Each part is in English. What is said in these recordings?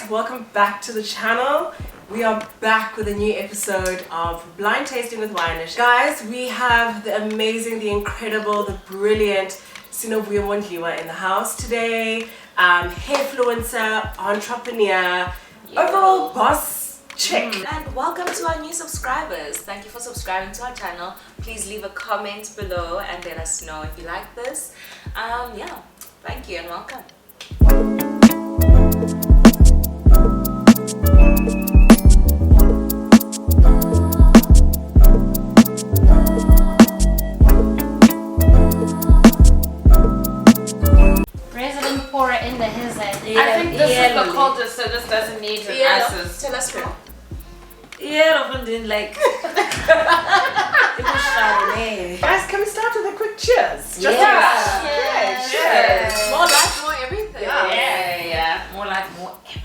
guys, welcome back to the channel. We are back with a new episode of Blind Tasting with Winery. Guys, we have the amazing, the incredible, the brilliant SINOVUYO MONDLIWA in the house today. Hairfluencer, entrepreneur, overall boss chick. And welcome to our new subscribers. Thank you for subscribing to our channel. Please leave a comment below and let us know if you like this. Yeah, thank you and welcome. Resident pourer in the hizzy. I think this is the coldest, so this doesn't need an ices. Tell us more. Yeah, often didn't like. It was Chardonnay. Guys, can we start with a quick cheers? Just Cheers. More life, more everything. Yeah. More like more everything.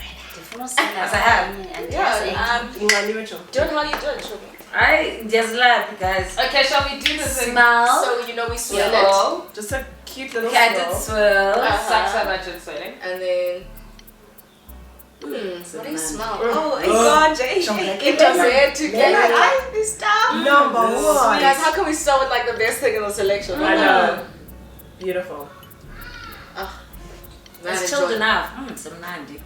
As I have. Don't how you do it, show me. I just laugh, guys. Okay, shall we do this thing? Smell. So you know we swirl it. Swirl. Just a cute little Okay, I did swirl. Sucks so much in sweating. And then what do you smell? Oh my god, Jay. It does it together. Number one. Guys, how can we start with like the best thing in the selection? I know. Beautiful. It's chilled enough. Some 90.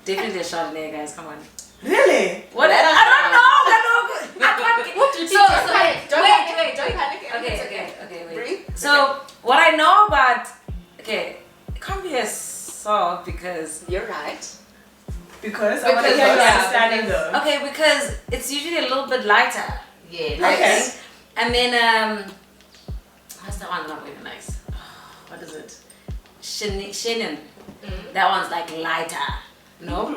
Definitely a Chardonnay, guys. Come on. Really? What? I don't know. I can't get. What do you think? Wait, don't panic. Okay, wait. Breathe. So, what I know about. Okay, it can't be a soft because. You're right. Because I want to hear your understanding though. Okay, because it's usually a little bit lighter. Yeah. Okay. And then what's that one? Not really nice. What is it? Shannon. That one's like lighter. No?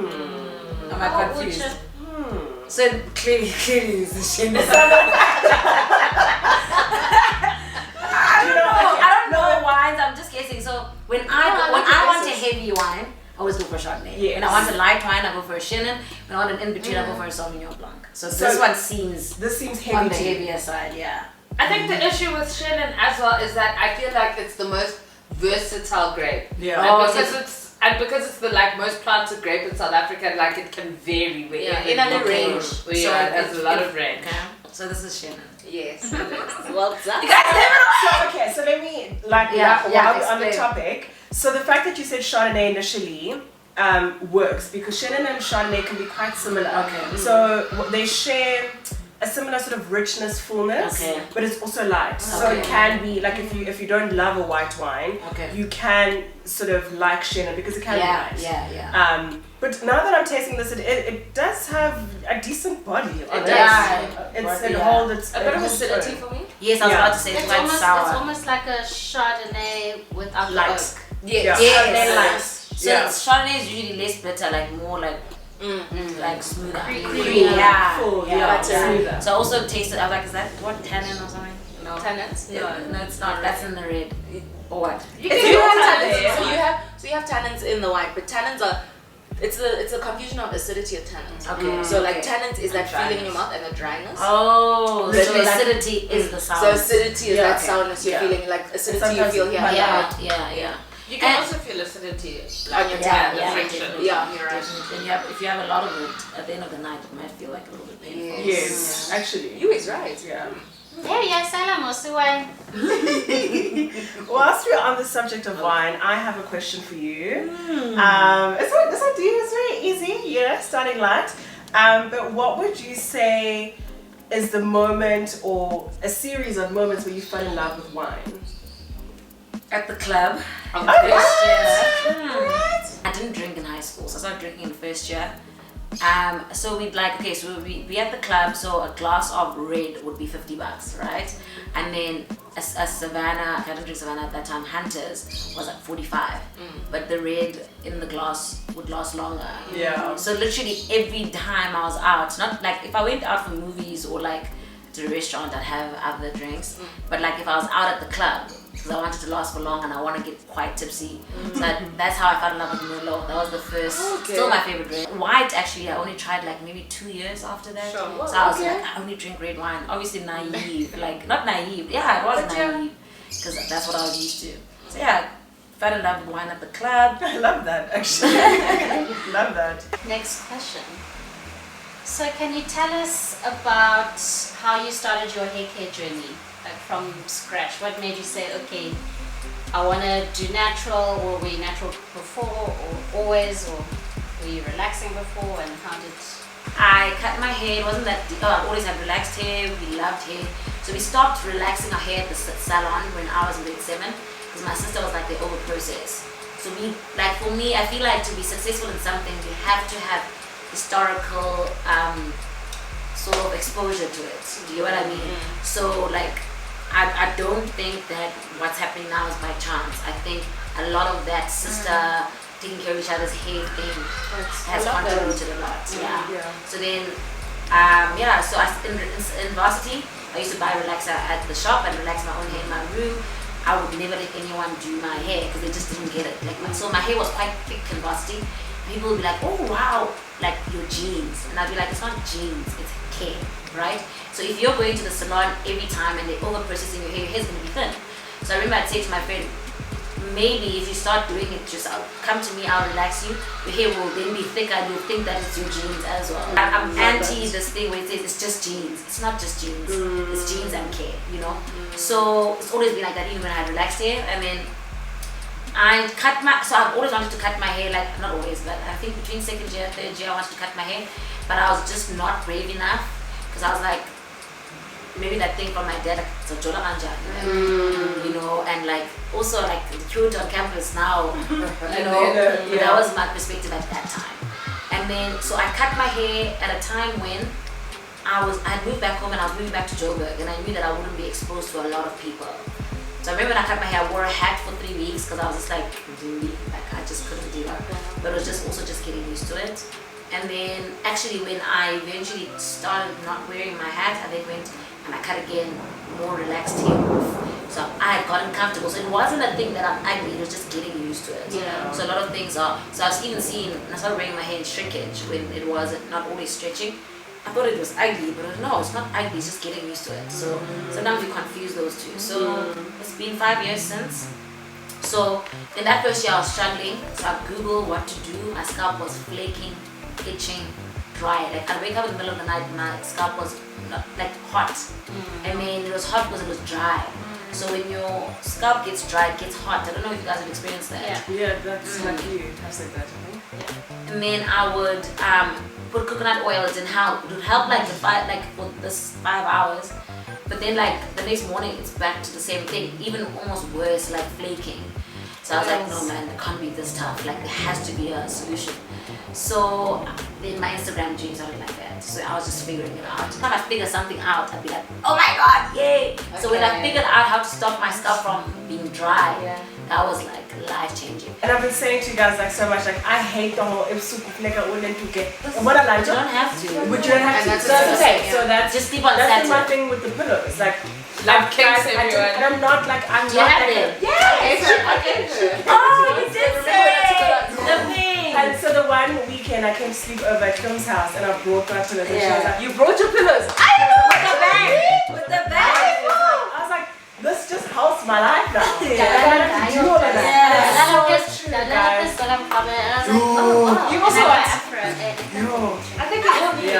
Am I confused? So clearly it's a Shannon. I don't know wines. I'm just guessing. So when I want a heavy wine, I always go for Chardonnay. Yes. When I want a light wine, I go for a Shannon. When I want an in-between, I go for a Sauvignon Blanc. So this one seems heavy on the to you. heavier side, yeah. I think the issue with Shannon as well is that I feel like it's the most versatile grape. Yeah. And because it's the like most planted grape in South Africa, like it can vary wherever in a you range. go. Yeah, it has a lot of range. Okay. So this is Shannon. Yes. Well done. You guys never know. Okay, so let me while we're on the topic. So the fact that you said Chardonnay initially works because Shannon and Chardonnay can be quite similar. Okay. So they share a similar sort of richness, fullness, but it's also light. So it can be like if you don't love a white wine, you can sort of like Shannon because it can be light. Yeah. But now that I'm tasting this, it does have a decent body on it. It holds a bit of acidity for me. Yes, I was about to say it's quite sour. It's almost like a Chardonnay without light. oak. Yes. Light. So Chardonnay is usually less bitter, like more like like smoother. Creamy. Full, Yeah. So I also tasted. I was like, is that what tannin or something? No. Tannins? No, it's not. That's in the red. Or what? You have tannins. So you have tannins in the wine, but tannins are. It's a confusion of acidity and tannins. Okay. So like tannins is that feeling in your mouth and the dryness. Oh, so acidity is the sour. So acidity is that sourness you're feeling, like acidity you feel here. Yeah. You can also feel acidity on your tongue. You're right. And if you have a lot of it, at the end of the night, it might feel like a little bit painful. Yes, actually. You is right. Yeah. There you Salam Osuwai. Whilst we're on the subject of wine, I have a question for you. It's very easy, starting light. But what would you say is the moment or a series of moments where you fell in love with wine? At the club. What? I didn't drink in high school, so I started drinking in first year. So we'd so we at the club, so a glass of red would be $50, right? And then a Savannah, I didn't drink Savannah at that time, Hunters was like 45. But the red in the glass would last longer. Yeah. So literally every time I was out, not like if I went out for movies or like to a restaurant, I'd have other drinks. But like if I was out at the club, because I wanted to last for long and I want to get quite tipsy. So that's how I fell in love with Merlot. That was the first, still my favorite drink. White, actually, I only tried like maybe 2 years after that. Sure. So I was like, I only drink red wine. Obviously naive, like not naive. Yeah, it was naive because that's what I was used to. So yeah, fell in love with wine at the club. I love that, actually. Love that. Next question. So can you tell us about how you started your hair care journey, like from scratch? What made you say, okay, I want to do natural, or were you natural before, or always, or were you relaxing before, and how did... I cut my hair. It wasn't that deep. I always had relaxed hair. We loved hair. So we stopped relaxing our hair at the salon when I was in grade 7 because my sister was like the over process. So we, like for me, I feel like to be successful in something, you have to have historical sort of exposure to it. Do you know what I mean? So like, I don't think that what's happening now is by chance. I think a lot of that sister taking care of each other's hair thing has contributed a lot. Yeah. So then, so in varsity, I used to buy relaxer at the shop and relax my own hair in my room. I would never let anyone do my hair because they just didn't get it. Like, so my hair was quite thick in varsity. People would be like, oh wow, like your jeans. And I'd be like, it's not jeans, it's care, right? So if you're going to the salon every time and they're over processing your hair's gonna be thin. So I remember I'd say to my friend, maybe if you start doing it yourself, come to me, I'll relax you. Your hair will then be thicker and you'll think that it's your jeans as well. I'm anti this thing where it says it's just jeans. It's not just jeans. It's jeans and care, you know? So it's always been like that even when I had relaxed hair. I mean, so I've always wanted to cut my hair, like, not always, but I think between 2nd year, 3rd year I wanted to cut my hair. But I was just not brave enough because I was like, maybe that thing from my dad, like, so you know, and like also like the cute on campus now, you know, that was my perspective at that time. And then so I cut my hair at a time when I had moved back home and I was moving back to Joburg, and I knew that I wouldn't be exposed to a lot of people. So I remember when I cut my hair, I wore a hat for 3 weeks because I was just like, I just couldn't do that. But it was just also just getting used to it. And then actually when I eventually started not wearing my hat, I then went and I cut again, more relaxed hair off. So I had gotten comfortable. So it wasn't a thing that I'm ugly, it was just getting used to it. Yeah. So a lot of things are, so I was even seeing, and I started wearing my hair in shrinkage when it was not always stretching. I thought it was ugly, but no, it's not ugly, it's just getting used to it. So sometimes you confuse those two. So it's been 5 years since. So in that first year I was struggling, so I Googled what to do. My scalp was flaking, itching, dry. Like I'd wake up in the middle of the night, my scalp was like hot. I mean, it was hot because it was dry. So when your scalp gets dry, it gets hot. I don't know if you guys have experienced that. Yeah, that's like you have said that, I think. And then I would put coconut oil. It would help like for this 5 hours. But then like the next morning, it's back to the same thing, even almost worse, like flaking. So I was like, no man, it can't be this tough. Like there has to be a solution. So then my Instagram dream started like that. So I was just figuring it out. Every time I figure something out, I'd be like, oh my god, yay! Okay. So when I figured out how to stop my scalp from being dry, that was like life changing. And I've been saying to you guys like so much, like I hate the whole what I like. You don't have to. But you don't have to. That's okay. So that's just sleep on that's Saturday. my thing with the pillows. Like Love guys, cakes, everyone. and I'm not like I'm You not have like it. Oh, you did say the thing. And so the one weekend I came to sleep over at Kim's house and I brought my pillows and she was like, You brought your pillows. With the bag. With the bag. I was like, this just helps my life now. Yeah. I do all of that. Yeah. It's so true, guys. You also what? Yo. I think it will be.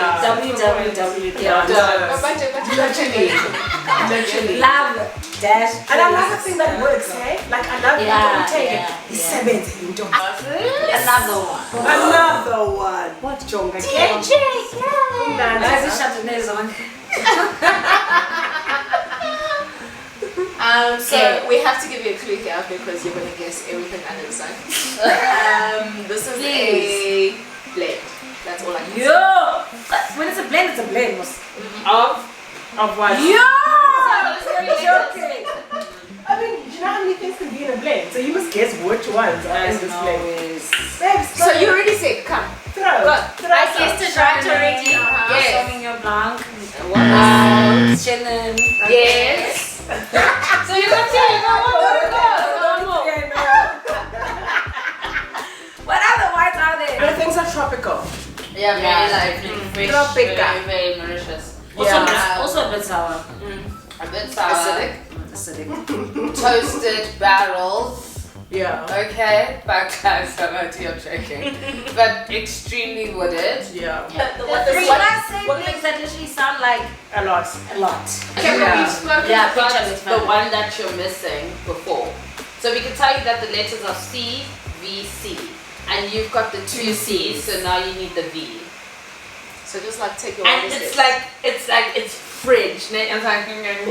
Literally. Love dash. And I love the thing that works, hey? Like I love people who take it. It's 70. Another one. Another one. What? Jonga. So we have to give you a clue here because you're going to guess everything under the sun. This is a blend. That's all I can say. Yo! When it's a blend, it's a blend. Of what? Yo! Okay. I mean, you know how many things can be in a blend? So you must guess which ones are in this blend. Babes, So you already said, come. throw. I guessed it right already. Yes. Sauvignon Blanc. Chenin. Yes. So you can say, What other wines are there? The things are tropical. Yeah, very lively. Fresh, Tropica. Very nourishes. Also a bit sour. A bit sour. Acidic. Toasted barrels. Yeah. Okay, backlash, I'm not you're joking. But extremely wooded. Yeah. What makes that literally sound like A lot. a lot? Okay, but we've spoken Yeah, about picture is the fine. one that you're missing before. So we can tell you that the letters are C, V, C. And you've got the two C's, so now you need the V. So just like take your And wildest it's like it's fridge. And it's like, You guys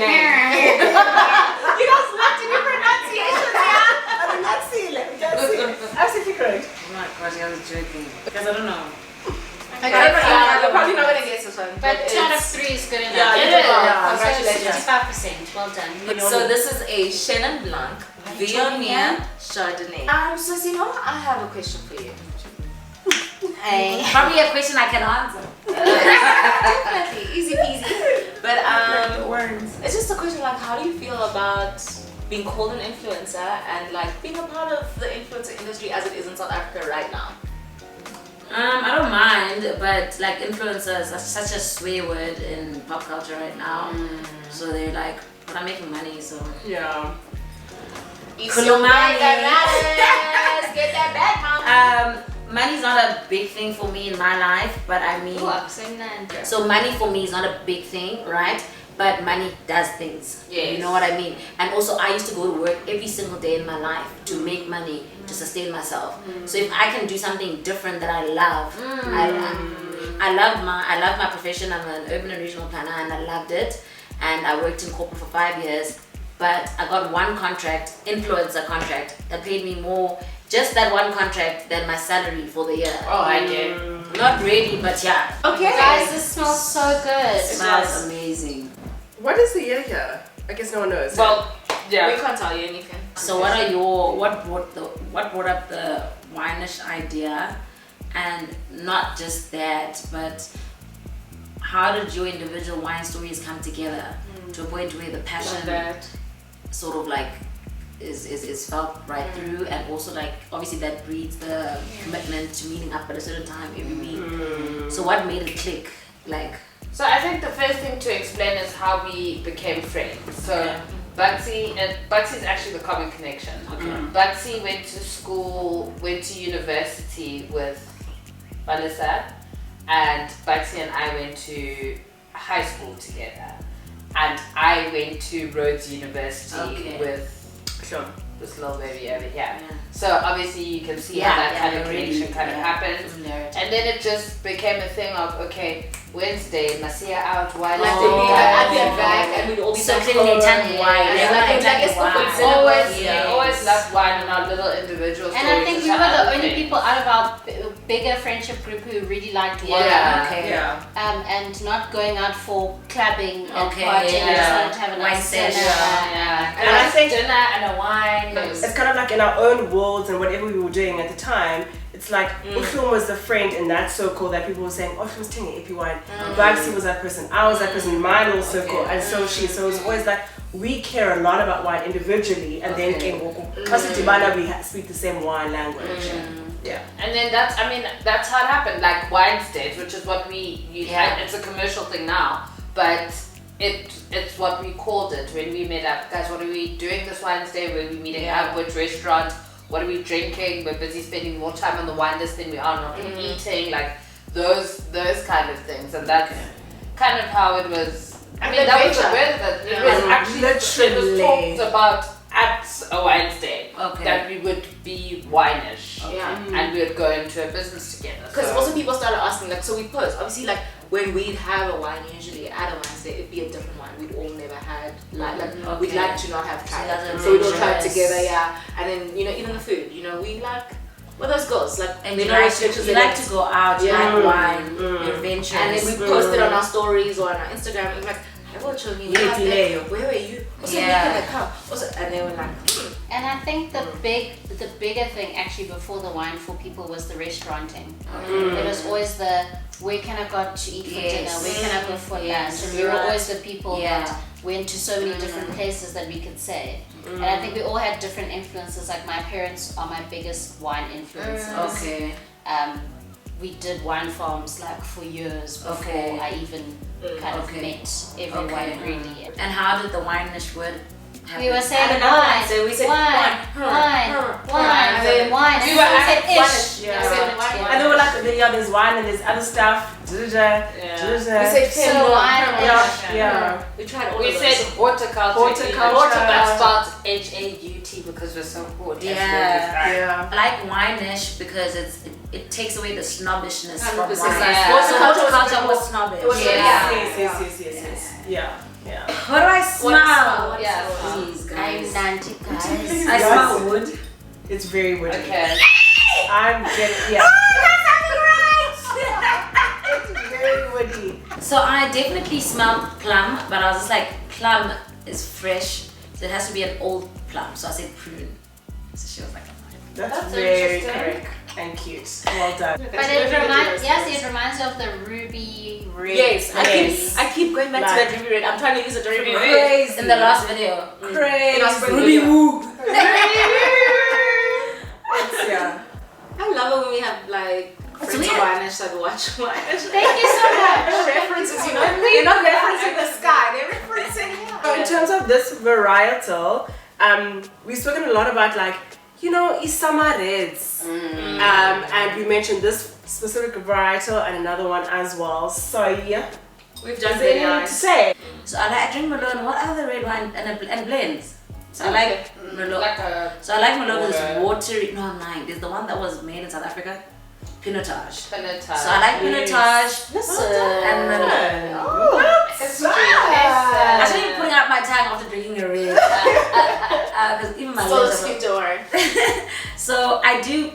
like to do pronunciations, yeah? I did not see it. Absolutely correct. Oh my gosh, I was joking. Because I don't know. Okay, you're probably not gonna guess this one. But 2 out of it's- 3 is good enough. Yeah, it you is. did well. Yeah, So congratulations. 65%. Well done. So this is a Chenin Blanc Viognier Chardonnay. So Sino, I have a question for you. Probably a question I can answer. Definitely, easy peasy. But Words. it's just a question like, how do you feel about being called an influencer and like being a part of the influencer industry as it is in South Africa right now? I don't mind, but like influencers are such a swear word in pop culture right now. So they're like, but I'm making money, so. Yeah. Kulumani. Get that back, mom. Money's not a big thing for me in my life, but I mean, so money for me is not a big thing, right? But money does things. Yes. You know what I mean? And also, I used to go to work every single day in my life to make money to sustain myself. So if I can do something different that I love, I love my profession. I'm an urban and regional planner, and I loved it. And I worked in corporate for 5 years. But I got one contract, influencer contract, that paid me more, just that one contract, than my salary for the year. Oh, I get. Not really, but yeah. Okay. Guys, this smells so good. It smells amazing. What is the year here? I guess no one knows. Well, We yeah. can't tell you anything. So what brought up the wine-ish idea, and not just that, but how did your individual wine stories come together to a point where the passion sort of like is felt right through, and also like obviously that breeds the commitment to meeting up at a certain time every week. So what made it click? Like, So I think the first thing to explain is how we became friends. So Bugsy, and Bugsy is actually the common connection. Bugsy went to school, went to university with Melissa, and Bugsy and I went to high school together. And I went to Rhodes University with Sure. this little baby over here. Yeah. So obviously you can see how that kind of connection kind of happened. familiarity. And then it just became a thing of, okay, Wednesday, Masia out, why Like not? they'd be like at their back and we'd all be So back clearly home. tell me why. Yeah, like, Tell me let's go for why. dinner. We always loved wine and our little individual And stories. I think we and were the other only things. people out of our bigger friendship group who really liked wine. Yeah. Okay. Yeah. And not going out for clubbing and Okay, partying. We just yeah. wanted to have a Wine nice dinner. session. Yeah. And I think dinner and a wine. it's kind of like in our own worlds and whatever we were doing at the time. It's like Uhlum was the friend in that circle that people were saying, oh, she was taking AP wine. Bugsy was that person. I was that person in my little circle, and so she. So it was always like we care a lot about wine individually, and then because we speak the same wine language. Yeah. And then that's how it happened, like wine stage, which is what we use. Yeah. It's a commercial thing now, but it's what we called it when we met up. Guys, what are we doing this wine day? Where are we meeting up? Which restaurant? What are we drinking? We're busy spending more time on the wine list than we are not eating, like those kind of things. And that's kind of how it was. I mean, that was the word that it was actually Literally. it was talked about at a Wednesday. Okay. That we would be wine-ish. Yeah. And we would go into a business together. Because so. also people started asking, like, so we post, obviously, like, when we'd have a wine, usually at a Wednesday, it'd be a different wine. We'd all never had, like we'd like to not have tried that's it. a So we'd all try it interest. together, yeah. And then, you know, even the food, you know, we like, well, those girls, like, And they you know like, restrictions you in like it. to go out, you Yeah. like wine, you're adventurous. And then we post it on our stories or on our Instagram, and we're like, I will show me, delay. where were you? Also, Yeah. like, come. Also, and they were like, And I think the bigger thing actually before the wine for people was the restauranting. It was always the where can I go to eat for dinner, where can I go for lunch, and we were always the people that went to so many different places that we could say. And I think we all had different influences. Like my parents are my biggest wine influences. Okay. We did wine farms like for years before I even kind of met everyone really. And how did the wine-ish word We were saying And another wine. one, so we said wine. And then Wine. we And were then we said at ish. Yeah. We said wine. And then we're like, there's wine and there's other stuff. We said So wine. Yeah. We tried all We of said those. horticulture. Horticulture. But spelled H-A-U-T because we're so hot. Yeah. I like wine-ish because it takes away the snobbishness from 100%. wine. Yeah. Horticulture was snobbish. Yes. Yeah. What do I smell? Yeah. Please, I'm guys. 90 guys. I smell wood. It's very woody. Okay. I'm getting, yeah. It's very woody. So I definitely smelled plum, but I was just like, plum is fresh, so it has to be an old plum. So I said prune. So she was like, That's very interesting. quick and cute. Well done. But it reminds you of the ruby red. Yes, Yes. I keep going back to Like- that ruby red. I'm trying to use it ruby red. Crazy. in the last video. Crazy. Ruby woo. Yeah. I love it when we have like friends weird. of Winish that watch Winish. Thank you so much. References, you know? They're not referencing the sky, they're referencing So in terms of this varietal, we've spoken a lot about like, Isama reds. And we mentioned this specific varietal and another one as well. So yeah, We've is done there very anything to nice. say? So I drink Malone. What other red wine and blends? So I like Malone. Like a So I like Malone because it's Water. watery. No, I'm lying. There's the one that was made in South Africa, Pinotage. pinotage. So I like Pinotage. And then I shouldn't be putting out my tongue after drinking a red. Because even my Still a lips are- scoop door. So I do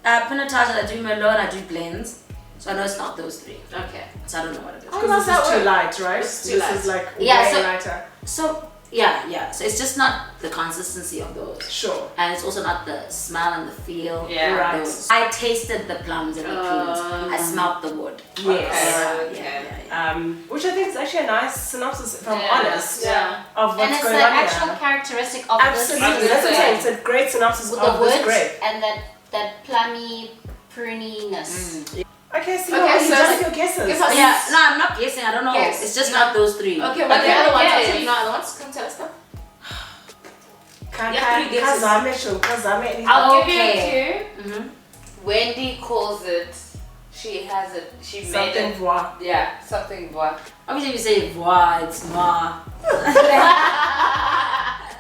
Pinotage and I do Merlot and I do blends. So I know it's not those three. Okay. So I don't know what it is. Because this is too light, right? It's too This light. is like Yeah, way so- lighter. So yeah. So it's just not the consistency of those. Sure. And it's also not the smell and the feel. Yeah. of Right. those. I tasted the plums and the prunes. I smelled the wood. Yes. Yeah. Which I think is actually a nice synopsis, if I'm Yeah. honest, Yeah. of And what's it's going the on actual here. characteristic of Absolutely, this that's what I'm saying. It's a great synopsis with the of this wood grape. and that plummy pruniness. Okay, so Okay, you so done with your guesses. give us- Yeah, no, I'm not guessing. I don't know. Yes. It's just No. not those three. Okay, what the Okay, other ones? yes. I'll tell you no other ones. Come tell us now. Kazame, anything. I'll Okay. give you a cue. Wendy calls it. She has it. She made Something it. voir. Yeah, something what? Obviously, if you say voix, it's noir.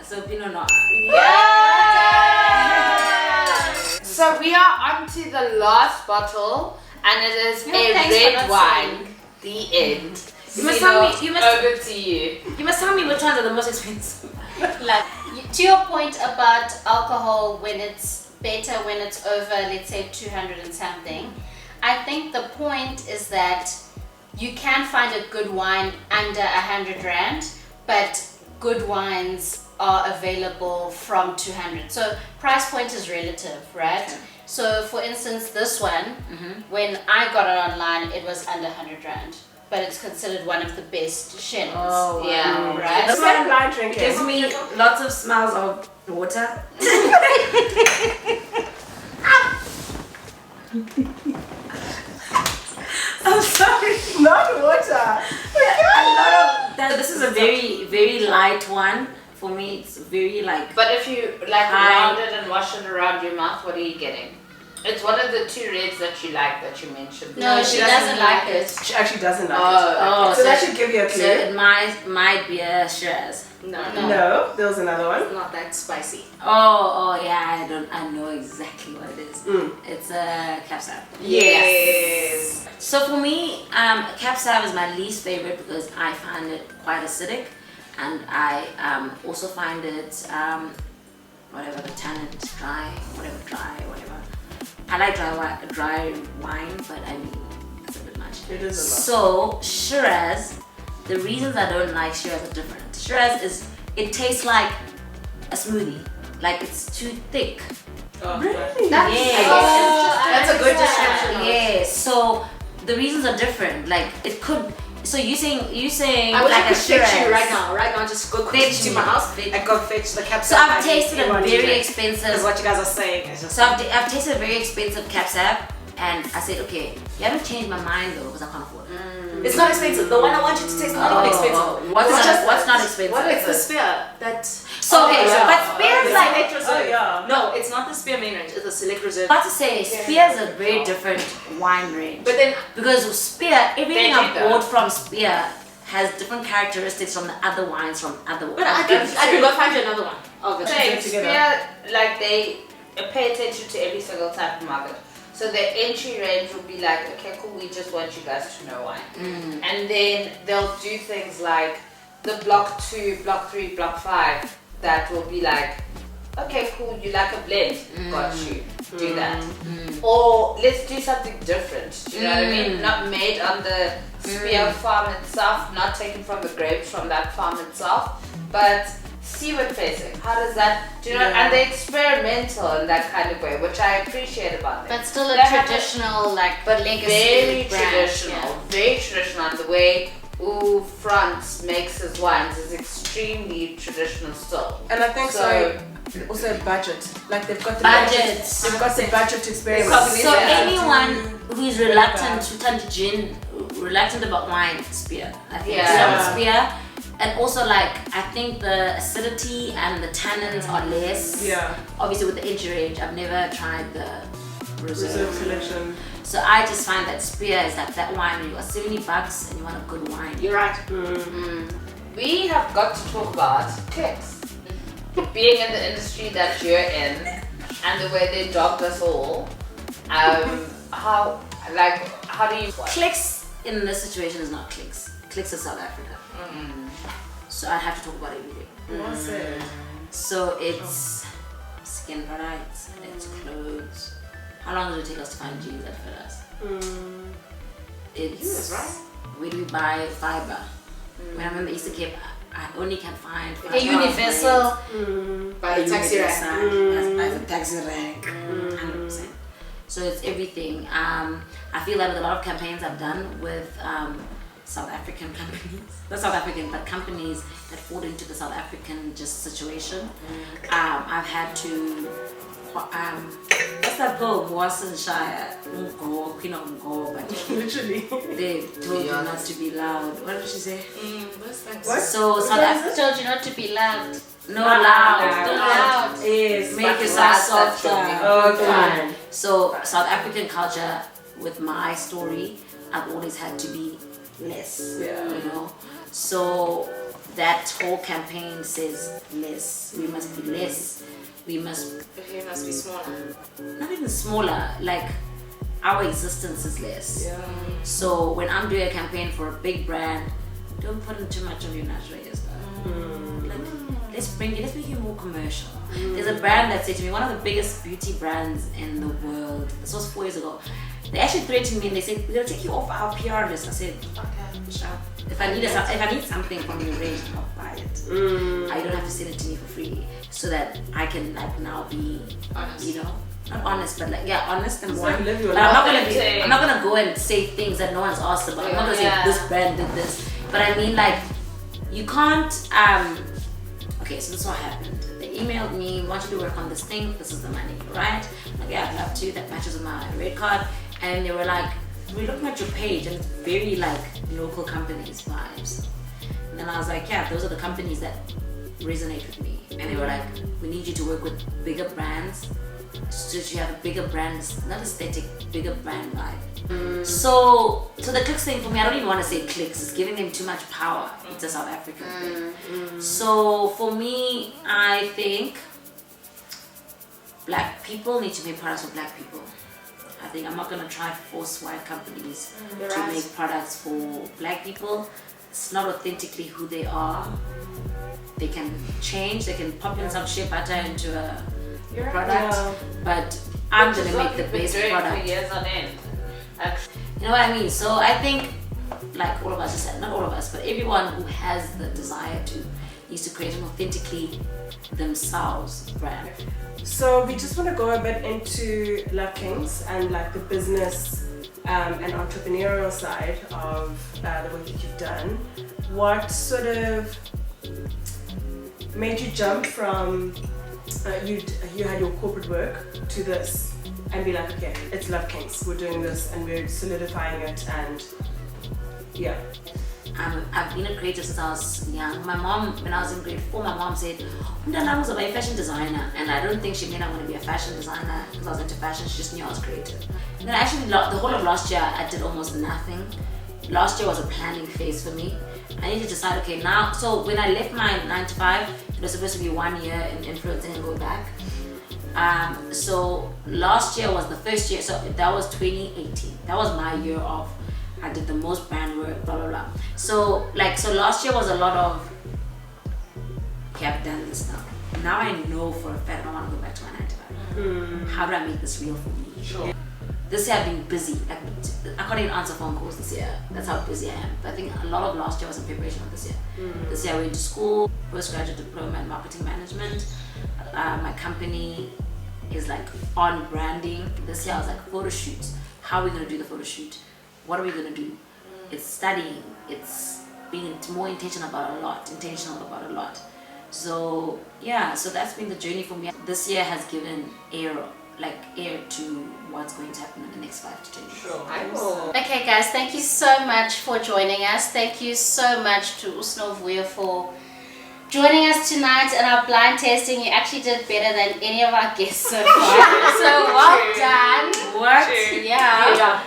So Pinot Noir. So we are on to the last bottle, and it is No, a thanks for red not wine. The end. You must Sino, tell me. You must. over to you. You must tell me which ones are the most expensive. Like to your point about alcohol when it's better when it's over, let's say 200 and something. I think the point is that you can find a good wine under 100 rand, but good wines are available from 200. So price point is relative, right? Okay. So for instance, this one, when I got it online, it was under 100 rand, but it's considered one of the best shins. Oh, wow. Yeah. Right? That's why I'm blind drinking. Gives me lots of smells of water. I'm sorry. Not water. A lot of that. This is a very, very light one. For me, it's very like. But if you like Hi. round it and wash it around your mouth, what are you getting? It's one of the two reds that you like that you mentioned. No, she doesn't like it. She actually doesn't like it. Oh, So that should give you a So clue. it might be a Shiraz. No, No, there was another one. not that spicy. Oh yeah, I know exactly what it is. It's a Cab Sauv. Yes. So for me, Cab Sauv is my least favorite because I find it quite acidic, and I also find it whatever the tannin dry, whatever. I like dry wine, but I mean it's a bit much. It is a lot. So Shiraz, the reasons I don't like Shiraz are different. Shiraz it tastes like a smoothie, like it's too thick. Really? That's a good description. Yes. So the reasons are different. Like it could. So you saying I wish like I a could fetch Shiraz you right now, just go quickly Fetch to me. my house Fetch and go fetch the Cab So Sauv. I've tasted a very That's expensive. what you guys are saying. It's just So I've tasted a very expensive Cab Sauv, and I said, okay, you haven't changed my mind though because I can't afford it. it's not expensive. The one I want you to taste is not even expensive. What's It's not, just- what's not expensive? What is the sphere? That So okay, but Spear's like Select Reserve. yeah. No, it's not the Spear main range. It's the Select Reserve. about to say Spear's a very different wine range. But then Because Spear, everything I've Veggie though. bought from Spear has different characteristics from the other wines from other wines. But I could go find you another one. Obviously. Saying together. Spear, like they pay attention to every single type of market. So the entry range will be like, okay, cool, we just want you guys to know wine. And then they'll do things like the block 2, block 3, block 5 that will be like, okay, cool, you like a blend, got you, do that. Or let's do something different, do you know what I mean? Not made on the Spear farm itself, not taken from the grapes from that farm itself, but seaward facing. How does that, do you know, and they're experimental in that kind of way, which I appreciate about them. But still a They have traditional, like, but legacy very brand. traditional, very traditional. And the way France makes his wines is extremely traditional still. And I think So- also budget. Like they've got the Budget. They've got the budget to experiment. Probably So Yeah. anyone who's reluctant to turn to gin, reluctant about wine, Spear. I think Yeah. Spear. And also like, I think the acidity and the tannins are less. Yeah. Obviously with the entry range, I've never tried the Reserve reserve. selection. So I just find that Spear is like that wine when you got $70 and you want a good wine. You're right. We have got to talk about clicks. Being in the industry that you're in and the way they dogged us all, how do you Clicks in this situation is not clicks. Clicks is South Africa. So I'd have to talk about everything. What's it? So it's skin products, it's clothes. How long does it take us to find jeans that fit us? It's where do we buy fiber? When I'm in the Eastern Cape, I only can find fiber. A universal. By the taxi rank. By the taxi rank. 100%. So it's everything. I feel like with a lot of campaigns I've done with South African companies, not South African, but companies that fall into the South African just situation. I've had to, what's that poem? Wasn't Shire, Queen of Ngo, but Literally. they told you not to be loud. What did she say? What's that? What? So South Africa, Told you not to be loud. no loud. Loud. Yes. Make yourself softer. Okay. So South African culture, with my story, I've always had to be less. Yeah. You know. So that whole campaign says less. We must be less. We must It must be smaller. not even smaller. Like our existence is less. Yeah. So when I'm doing a campaign for a big brand, don't put in too much of your natural stuff. Like, let's make you more commercial. There's a brand that said to me, one of the biggest beauty brands in the world. This was 4 years ago. They actually threatened me and they said, we're gonna take you off our PR list. I said, okay, sure. If I need something from your range, I'll buy it. I don't have to send it to me for free, so that I can like now be Honest. you know, not honest, but like honest and like one. live your But I'm life. not gonna go and say things that no one's asked about. I'm not gonna say this brand did this, but I mean like you can't. Okay, so this is what happened. They emailed me, want you to work on this thing. This is the money, right? Like yeah, I'd love to. That matches with my red card. And they were like, we're looking at your page and it's very like local companies vibes. And then I was like, yeah, those are the companies that resonate with me. And they were like, we need you to work with bigger brands so that you have a bigger brand, not aesthetic, bigger brand vibe. So the clicks thing for me, I don't even want to say clicks, it's giving them too much power. It's a South African thing. So for me, I think black people need to make products for black people. I think I'm not going to try to force white companies to make products for black people. It's not authentically who they are. They can change, they can pop in some shea butter into a product, but I'm going to make the best product. For years on end. You know what I mean? So I think, like all of us, not all of us, but everyone who has the desire to needs to create an authentically themselves brand. So we just want to go a bit into Love Kings and like the business and entrepreneurial side of the work that you've done. What sort of made you jump from you had your corporate work to this and be like, okay, it's Love Kings, we're doing this and we're solidifying it, and yeah. I've been a creative since I was young. My mom, when I was in grade 4, my mom said, I was a fashion designer. And I don't think she meant I'm going to be a fashion designer because I was into fashion. She just knew I was creative. And then actually, the whole of last year, I did almost nothing. Last year was a planning phase for me. I need to decide, okay, now, so when I left my 9 to 5, it was supposed to be 1 year in influencing and go back. So last year was the first year, so that was 2018. That was my year of, I did the most brand work, blah, blah, blah. So last year was a lot of, okay, I've done this now. Now I know for a fact I want to go back to my 9 to 5. How do I make this real for me? Sure. This year I've been busy. Like, I can't even answer phone calls this year. That's how busy I am. I think a lot of last year was in preparation of this year. This year I went to school, postgraduate diploma in marketing management. My company is like on branding. This year I was like, photo shoots. How are we going to do the photo shoot? What are we going to do? It's studying. It's being more intentional about a lot. So yeah, so that's been the journey for me. This year has given air to what's going to happen in the next 5 to 10 years. Sure. Okay guys, thank you so much for joining us. Thank you so much to SINOVUYO for joining us tonight in our blind tasting. You actually did better than any of our guests so far. So well done. Yeah.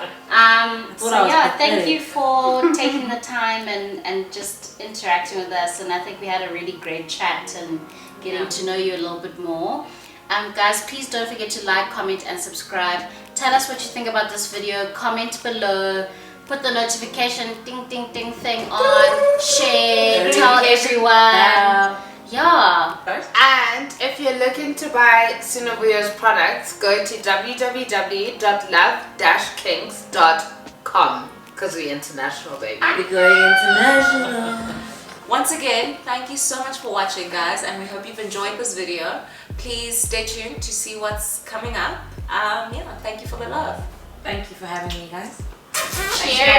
Thank you for taking the time and just interacting with us. And I think we had a really great chat and getting to know you a little bit more. Guys, please don't forget to like, comment and subscribe. Tell us what you think about this video. Comment below. Put the notification ding ding ding thing on. Share. Tell everyone. Yeah. And if you're looking to buy SINOVUYO's products, go to www.love-kinks.com because we're international, baby. We're going international. Once again, thank you so much for watching, guys, and we hope you've enjoyed this video. Please stay tuned to see what's coming up. Thank you for the love. Thank you for having me, guys. Cheers.